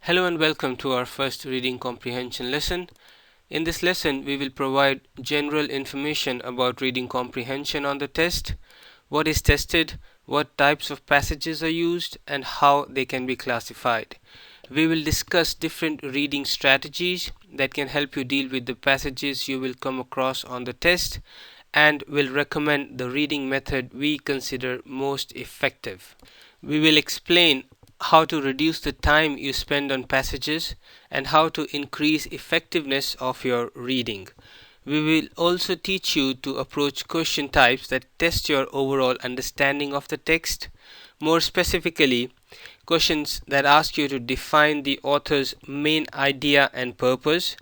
Hello and welcome to our first reading comprehension lesson. In this lesson, we will provide general information about reading comprehension on the test, what is tested, what types of passages are used, and how they can be classified. We will discuss different reading strategies that can help you deal with the passages you will come across on the test, and will recommend the reading method we consider most effective. We will explain how to reduce the time you spend on passages and how to increase effectiveness of your reading. We will also teach you to approach question types that test your overall understanding of the text. More specifically, questions that ask you to define the author's main idea and purpose,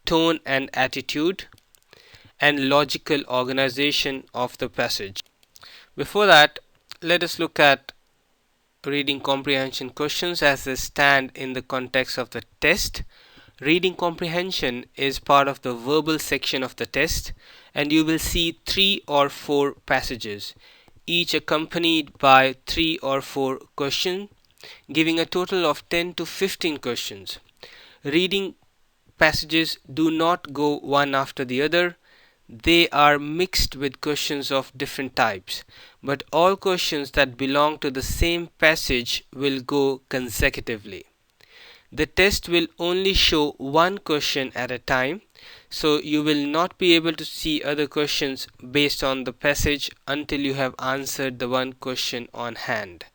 tone and attitude, and logical organization of the passage. Before that, let us look at reading comprehension questions as they stand in the context of the test. Reading comprehension is part of the verbal section of the test, and you will see 3 or 4 passages, each accompanied by 3 or 4 questions, giving a total of 10 to 15 questions. Reading passages do not go one after the other. They are mixed with questions of different types, but all questions that belong to the same passage will go consecutively. The test will only show one question at a time, so you will not be able to see other questions based on the passage until you have answered the one question on hand.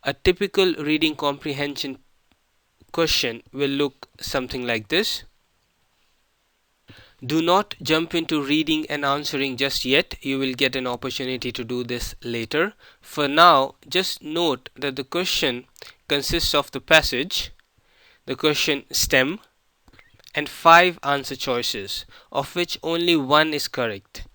A typical reading comprehension question will look something like this. Do not jump into reading and answering just yet. You will get an opportunity to do this later. For now, just note that the question consists of the passage, the question stem, and 5 answer choices, of which only one is correct.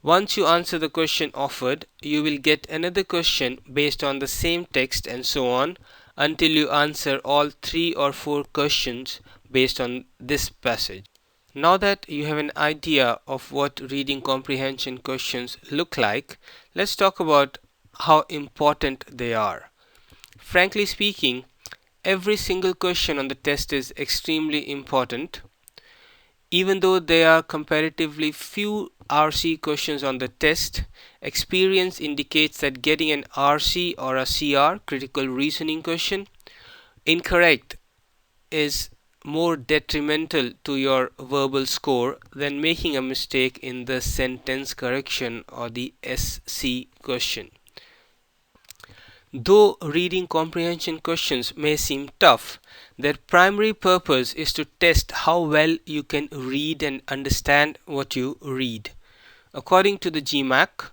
Once you answer the question offered, you will get another question based on the same text and so on until you answer all 3 or 4 questions based on this passage. Now that you have an idea of what reading comprehension questions look like, let's talk about how important they are. Frankly speaking, every single question on the test is extremely important. Even though there are comparatively few RC questions on the test, experience indicates that getting an RC or a CR, critical reasoning question, incorrect is more detrimental to your verbal score than making a mistake in the sentence correction or the SC question. Though reading comprehension questions may seem tough, their primary purpose is to test how well you can read and understand what you read. According to the GMAT,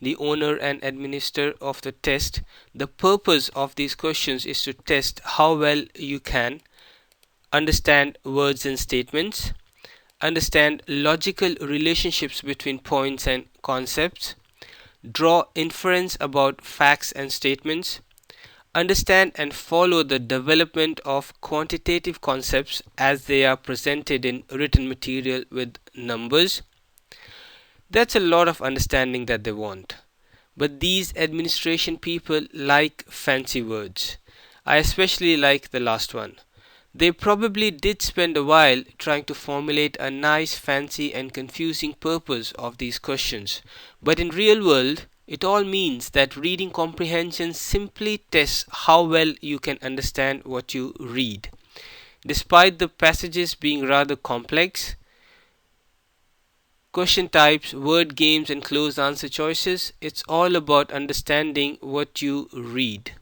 the owner and administrator of the test, the purpose of these questions is to test how well you can understand words and statements, understand logical relationships between points and concepts, draw inference about facts and statements, understand and follow the development of quantitative concepts as they are presented in written material with numbers. That's a lot of understanding that they want. But these administration people like fancy words. I especially like the last one. They probably did spend a while trying to formulate a nice, fancy and confusing purpose of these questions. But in real world, it all means that reading comprehension simply tests how well you can understand what you read. Despite the passages being rather complex, question types, word games and closed answer choices, it's all about understanding what you read.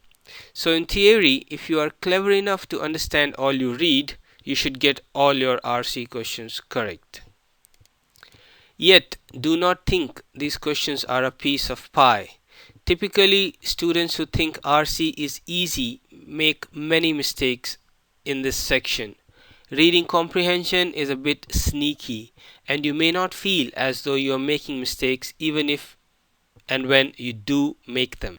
So in theory, if you are clever enough to understand all you read, you should get all your RC questions correct. Yet, do not think these questions are a piece of pie. Typically, students who think RC is easy make many mistakes in this section. Reading comprehension is a bit sneaky, and you may not feel as though you are making mistakes even if and when you do make them.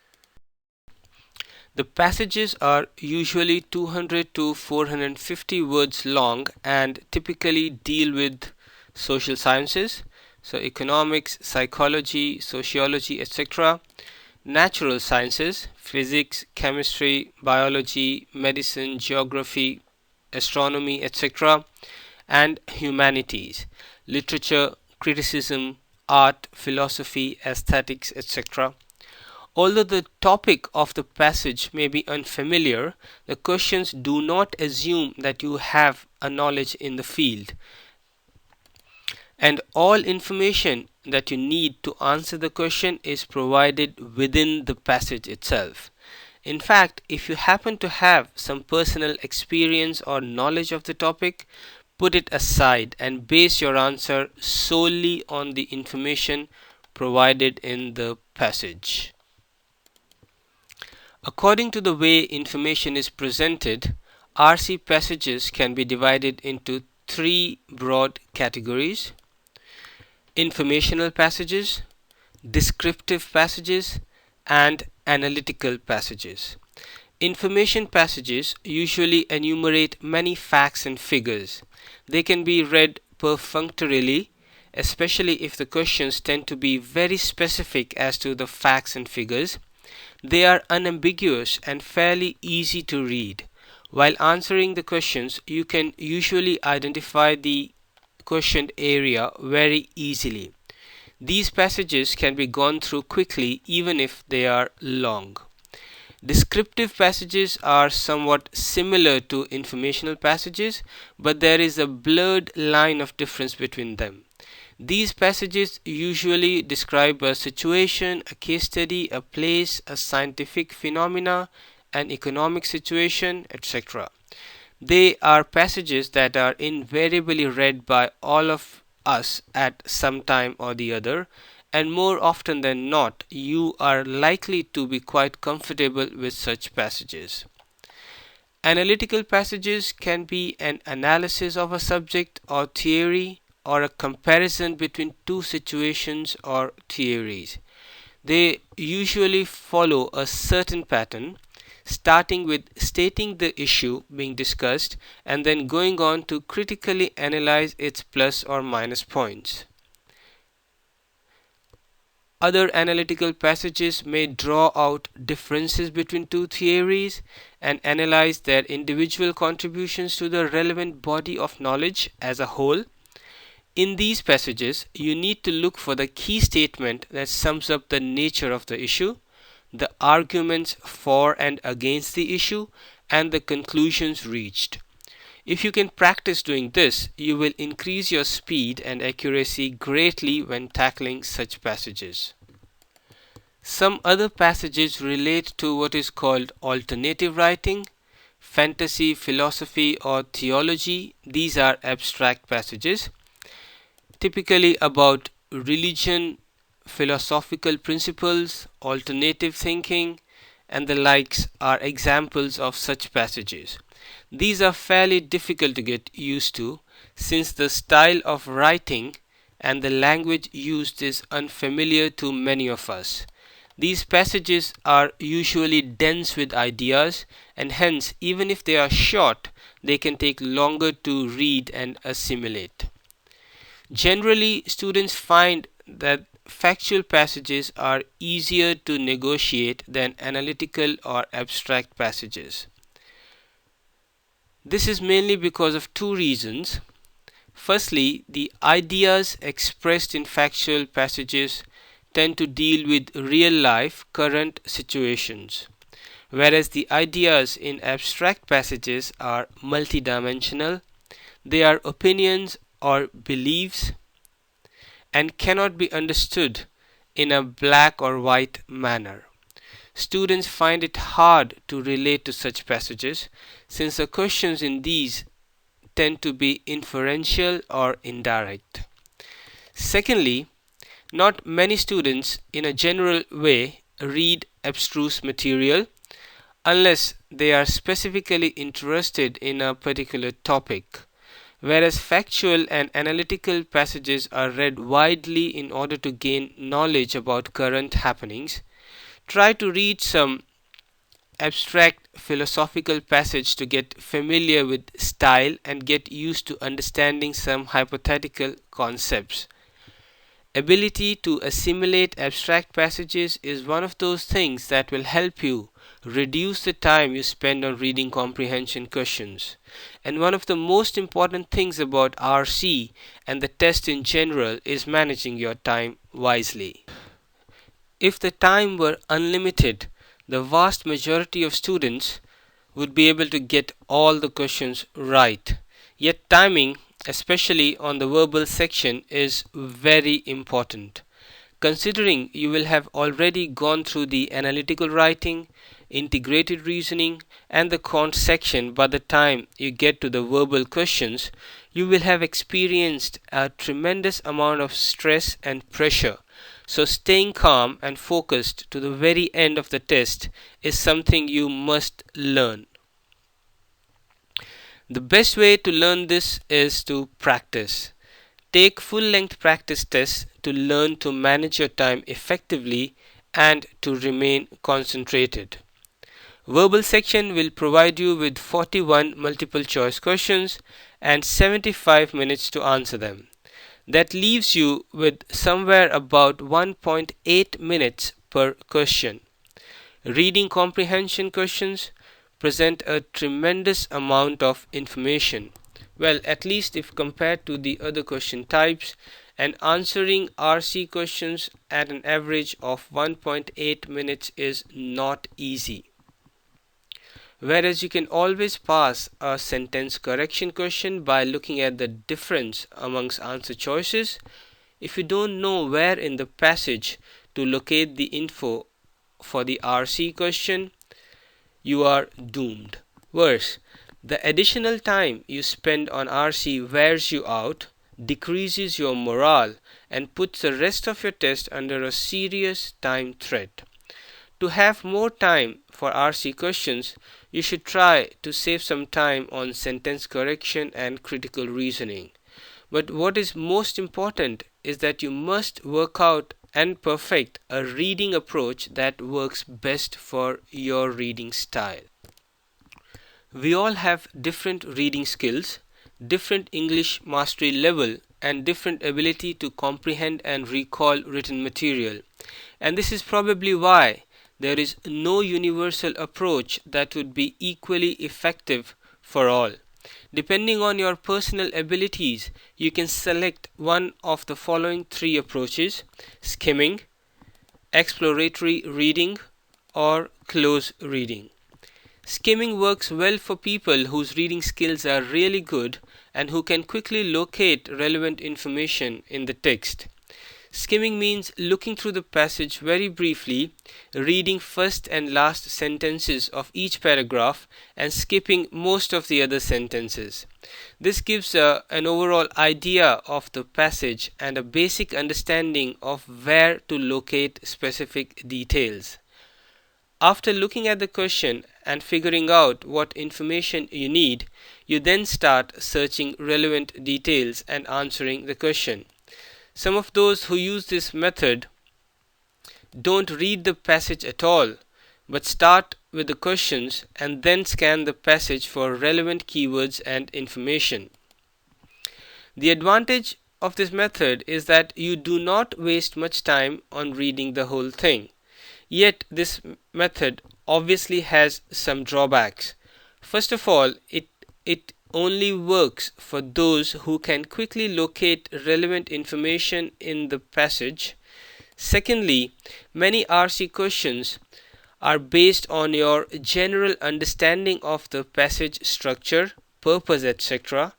The passages are usually 200 to 450 words long and typically deal with social sciences, so economics, psychology, sociology, etc., natural sciences, physics, chemistry, biology, medicine, geography, astronomy, etc., and humanities, literature, criticism, art, philosophy, aesthetics, etc. Although the topic of the passage may be unfamiliar, the questions do not assume that you have a knowledge in the field, and all information that you need to answer the question is provided within the passage itself. In fact, if you happen to have some personal experience or knowledge of the topic, put it aside and base your answer solely on the information provided in the passage. According to the way information is presented, RC passages can be divided into three broad categories: informational passages, descriptive passages, and analytical passages. Information passages usually enumerate many facts and figures. They can be read perfunctorily, especially if the questions tend to be very specific as to the facts and figures. They are unambiguous and fairly easy to read. While answering the questions, you can usually identify the questioned area very easily. These passages can be gone through quickly even if they are long. Descriptive passages are somewhat similar to informational passages, but there is a blurred line of difference between them. These passages usually describe a situation, a case study, a place, a scientific phenomena, an economic situation, etc. They are passages that are invariably read by all of us at some time or the other, and more often than not, you are likely to be quite comfortable with such passages. Analytical passages can be an analysis of a subject or theory or a comparison between two situations or theories. They usually follow a certain pattern, starting with stating the issue being discussed and then going on to critically analyze its plus or minus points. Other analytical passages may draw out differences between two theories and analyze their individual contributions to the relevant body of knowledge as a whole. In these passages, you need to look for the key statement that sums up the nature of the issue, the arguments for and against the issue, and the conclusions reached. If you can practice doing this, you will increase your speed and accuracy greatly when tackling such passages. Some other passages relate to what is called alternative writing, fantasy, philosophy, or theology. These are abstract passages, typically about religion, philosophical principles, alternative thinking, and the likes are examples of such passages. These are fairly difficult to get used to since the style of writing and the language used is unfamiliar to many of us. These passages are usually dense with ideas, and hence, even if they are short, they can take longer to read and assimilate. Generally, students find that factual passages are easier to negotiate than analytical or abstract passages. This is mainly because of two reasons. Firstly, the ideas expressed in factual passages tend to deal with real-life current situations, whereas the ideas in abstract passages are multidimensional. They are opinions or beliefs and cannot be understood in a black or white manner. Students find it hard to relate to such passages since the questions in these tend to be inferential or indirect. Secondly, not many students in a general way read abstruse material unless they are specifically interested in a particular topic, whereas factual and analytical passages are read widely in order to gain knowledge about current happenings. Try to read some abstract philosophical passage to get familiar with style and get used to understanding some hypothetical concepts. Ability to assimilate abstract passages is one of those things that will help you reduce the time you spend on reading comprehension questions. And one of the most important things about RC and the test in general is managing your time wisely. If the time were unlimited, the vast majority of students would be able to get all the questions right. Yet timing, especially on the verbal section, is very important. Considering you will have already gone through the analytical writing, integrated reasoning, and the quant section by the time you get to the verbal questions, you will have experienced a tremendous amount of stress and pressure. So staying calm and focused to the very end of the test is something you must learn. The best way to learn this is to practice. Take full-length practice tests to learn to manage your time effectively and to remain concentrated. Verbal section will provide you with 41 multiple choice questions and 75 minutes to answer them. That leaves you with somewhere about 1.8 minutes per question. Reading comprehension questions present a tremendous amount of information. Well, at least if compared to the other question types, and answering RC questions at an average of 1.8 minutes is not easy. Whereas you can always pass a sentence correction question by looking at the difference amongst answer choices, if you don't know where in the passage to locate the info for the RC question, you are doomed. Worse, the additional time you spend on RC wears you out, decreases your morale, and puts the rest of your test under a serious time threat. To have more time for RC questions, you should try to save some time on sentence correction and critical reasoning. But what is most important is that you must work out and perfect a reading approach that works best for your reading style. We all have different reading skills, different English mastery level, and different ability to comprehend and recall written material. And this is probably why there is no universal approach that would be equally effective for all. Depending on your personal abilities, you can select one of the following three approaches: skimming, exploratory reading, or close reading. Skimming works well for people whose reading skills are really good and who can quickly locate relevant information in the text. Skimming means looking through the passage very briefly, reading first and last sentences of each paragraph, and skipping most of the other sentences. This gives an overall idea of the passage and a basic understanding of where to locate specific details. After looking at the question and figuring out what information you need, you then start searching relevant details and answering the question. Some of those who use this method don't read the passage at all, but start with the questions and then scan the passage for relevant keywords and information. The advantage of this method is that you do not waste much time on reading the whole thing. Yet this method obviously has some drawbacks. First of all, it only works for those who can quickly locate relevant information in the passage. Secondly, many RC questions are based on your general understanding of the passage structure, purpose, etc.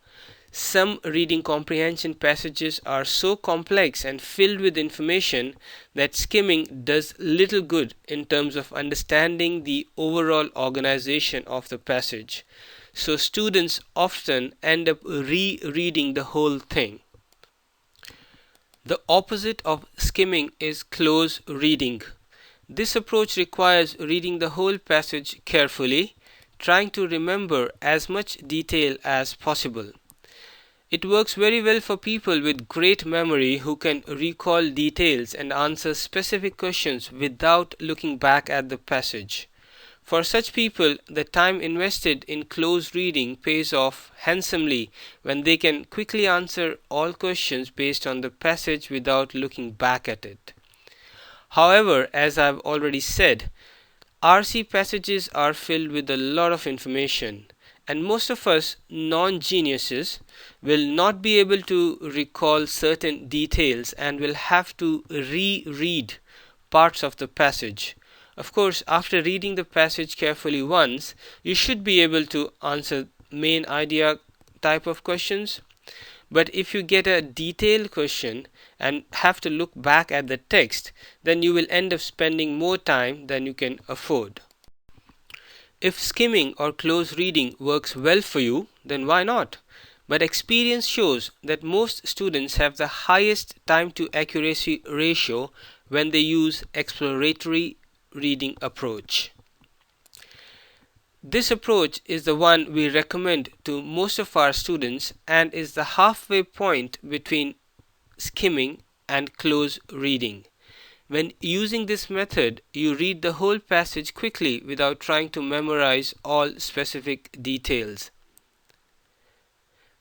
Some reading comprehension passages are so complex and filled with information that skimming does little good in terms of understanding the overall organization of the passage. So students often end up rereading the whole thing. The opposite of skimming is close reading. This approach requires reading the whole passage carefully, trying to remember as much detail as possible. It works very well for people with great memory who can recall details and answer specific questions without looking back at the passage. For such people, the time invested in close reading pays off handsomely when they can quickly answer all questions based on the passage without looking back at it. However, as I've already said, RC passages are filled with a lot of information, and most of us non-geniuses will not be able to recall certain details and will have to reread parts of the passage. Of course, after reading the passage carefully once, you should be able to answer main idea type of questions. But if you get a detailed question and have to look back at the text, then you will end up spending more time than you can afford. If skimming or close reading works well for you, then why not? But experience shows that most students have the highest time to accuracy ratio when they use exploratory reading approach. This approach is the one we recommend to most of our students and is the halfway point between skimming and close reading. When using this method, you read the whole passage quickly without trying to memorize all specific details.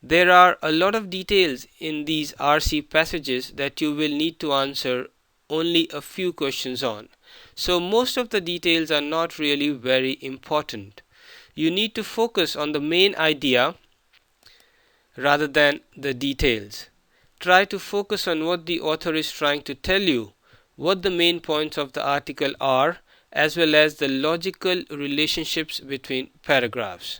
There are a lot of details in these RC passages that you will need to answer only a few questions on. So most of the details are not really very important. You need to focus on the main idea rather than the details. Try to focus on what the author is trying to tell you, what the main points of the article are, as well as the logical relationships between paragraphs.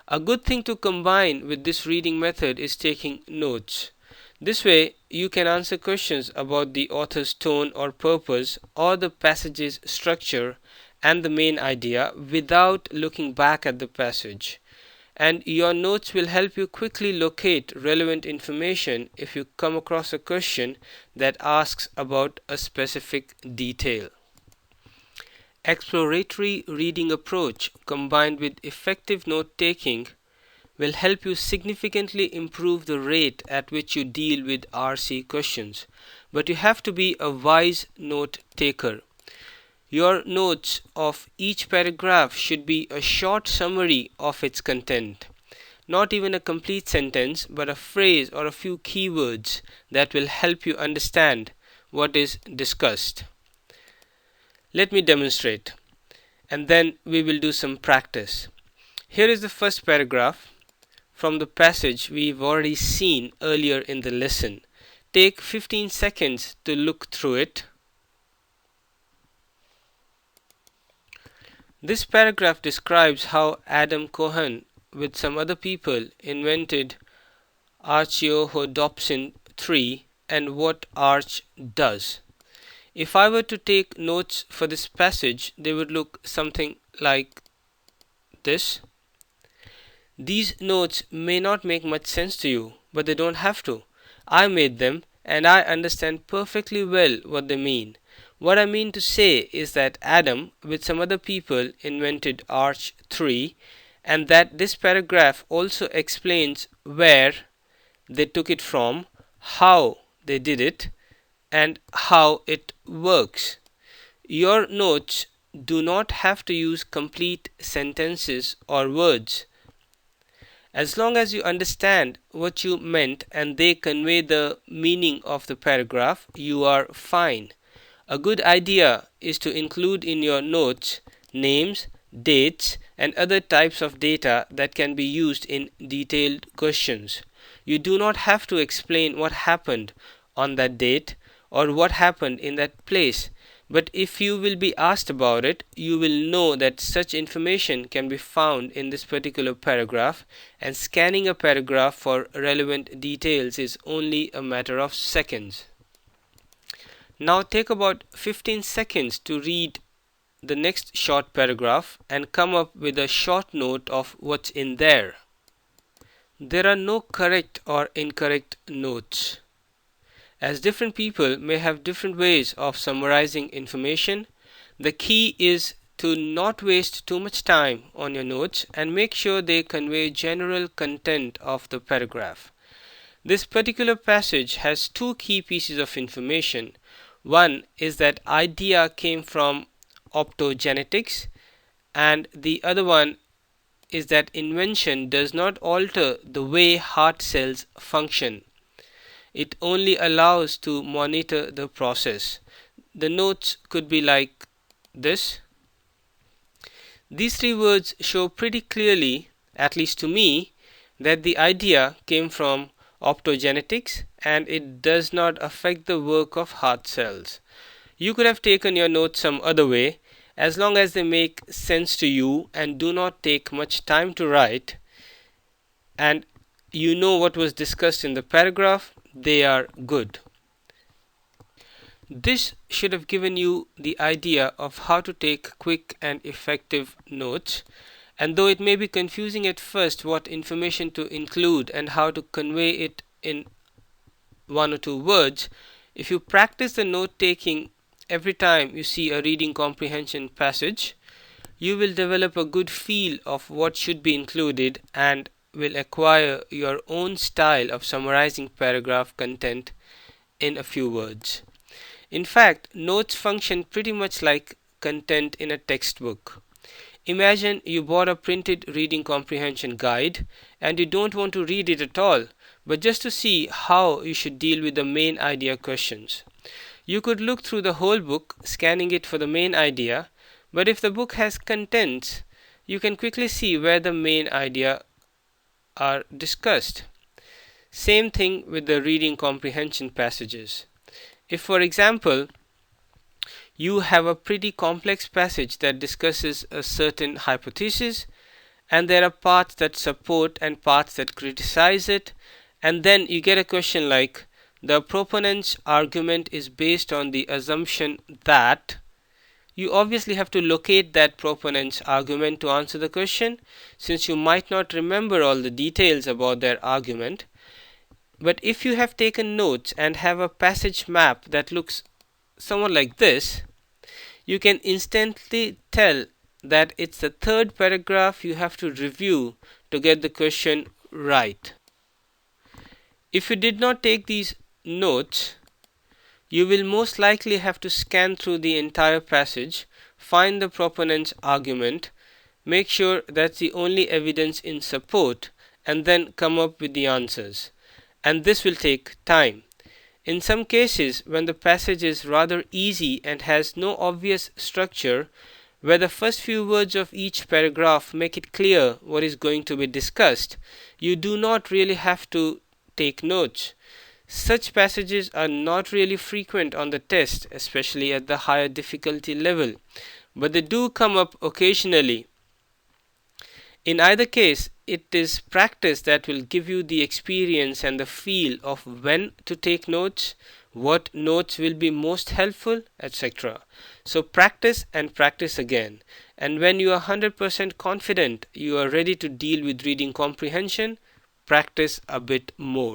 A good thing to combine with this reading method is taking notes. This way, you can answer questions about the author's tone or purpose or the passage's structure and the main idea without looking back at the passage. And your notes will help you quickly locate relevant information if you come across a question that asks about a specific detail. Exploratory reading approach combined with effective note-taking will help you significantly improve the rate at which you deal with RC questions. But you have to be a wise note-taker. Your notes of each paragraph should be a short summary of its content. Not even a complete sentence, but a phrase or a few keywords that will help you understand what is discussed. Let me demonstrate, and then we will do some practice. Here is the first paragraph from the passage we've already seen earlier in the lesson. Take 15 seconds to look through it. This paragraph describes how Adam Cohen with some other people invented Archaeopteryx 3 and what Arch does. If I were to take notes for this passage, they would look something like this. These notes may not make much sense to you, but they don't have to. I made them and I understand perfectly well what they mean. What I mean to say is that Adam with some other people invented Arch 3 and that this paragraph also explains where they took it from, how they did it, and how it works. Your notes do not have to use complete sentences or words. As long as you understand what you meant and they convey the meaning of the paragraph, you are fine. A good idea is to include in your notes names, dates, and other types of data that can be used in detailed questions. You do not have to explain what happened on that date or what happened in that place, but if you will be asked about it, you will know that such information can be found in this particular paragraph, and scanning a paragraph for relevant details is only a matter of seconds. Now take about 15 seconds to read the next short paragraph and come up with a short note of what's in there. There are no correct or incorrect notes. As different people may have different ways of summarizing information, the key is to not waste too much time on your notes and make sure they convey general content of the paragraph. This particular passage has two key pieces of information. One is that idea came from optogenetics, and the other one is that invention does not alter the way heart cells function. It only allows to monitor the process. The notes could be like this. These three words show pretty clearly, at least to me, that the idea came from optogenetics and it does not affect the work of heart cells. You could have taken your notes some other way, as long as they make sense to you and do not take much time to write, and you know what was discussed in the paragraph, they are good. This should have given you the idea of how to take quick and effective notes, and though it may be confusing at first what information to include and how to convey it in one or two words, if you practice the note taking every time you see a reading comprehension passage, you will develop a good feel of what should be included and will acquire your own style of summarizing paragraph content in a few words. In fact, notes function pretty much like content in a textbook. Imagine you bought a printed reading comprehension guide and you don't want to read it at all, but just to see how you should deal with the main idea questions. You could look through the whole book, scanning it for the main idea, but if the book has contents, you can quickly see where the main idea are discussed. Same thing with the reading comprehension passages. If, for example, you have a pretty complex passage that discusses a certain hypothesis, and there are parts that support and parts that criticize it, and then you get a question like, the proponent's argument is based on the assumption that, you obviously have to locate that proponent's argument to answer the question, since you might not remember all the details about their argument. But if you have taken notes and have a passage map that looks somewhat like this, you can instantly tell that it's the third paragraph you have to review to get the question right. If you did not take these notes, you will most likely have to scan through the entire passage, find the proponent's argument, make sure that's the only evidence in support, and then come up with the answers. And this will take time. In some cases, when the passage is rather easy and has no obvious structure, where the first few words of each paragraph make it clear what is going to be discussed, you do not really have to take notes. Such passages are not really frequent on the test, especially at the higher difficulty level, but they do come up occasionally. In either case, it is practice that will give you the experience and the feel of when to take notes, what notes will be most helpful, etc. So practice and practice again. And when you are 100% confident you are ready to deal with reading comprehension, practice a bit more.